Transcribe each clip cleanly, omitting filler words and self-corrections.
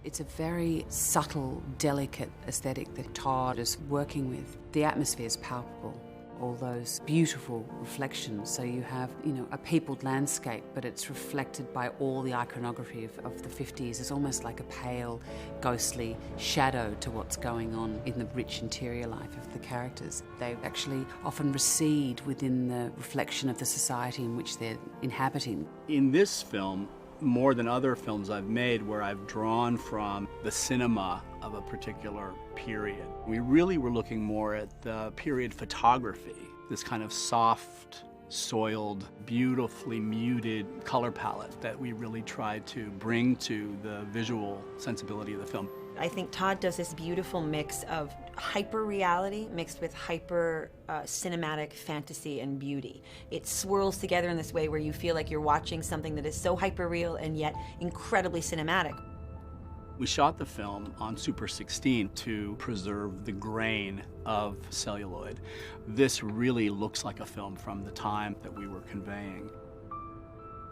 It's a very subtle, delicate aesthetic that Todd is working with. The atmosphere is palpable. All those beautiful reflections. So you have, a peopled landscape, but it's reflected by all the iconography of the 50s. It's almost like a pale, ghostly shadow to what's going on in the rich interior life of the characters. They actually often recede within the reflection of the society in which they're inhabiting. In this film, more than other films I've made where I've drawn from the cinema of a particular period, we really were looking more at the period photography, this kind of soft, soiled, beautifully muted color palette that we really tried to bring to the visual sensibility of the film. I think Todd does this beautiful mix of hyper-reality mixed with hyper-cinematic fantasy and beauty. It swirls together in this way where you feel like you're watching something that is so hyper-real and yet incredibly cinematic. We shot the film on Super 16 to preserve the grain of celluloid. This really looks like a film from the time that we were conveying.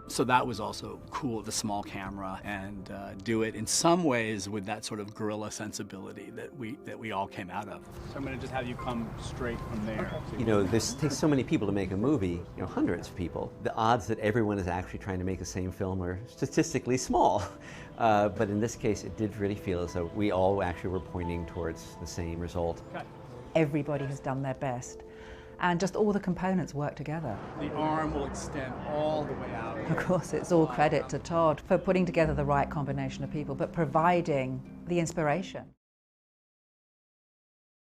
So that was also cool, the small camera, and do it in some ways with that sort of guerrilla sensibility that we all came out of. So I'm going to just have you come straight from there. Okay. This takes so many people to make a movie, hundreds of people. The odds that everyone is actually trying to make the same film are statistically small. But in this case, it did really feel as though we all actually were pointing towards the same result. Okay. Everybody has done their best. And just all the components work together. The arm will extend all the way out. Of course, it's all credit to Todd for putting together the right combination of people, but providing the inspiration.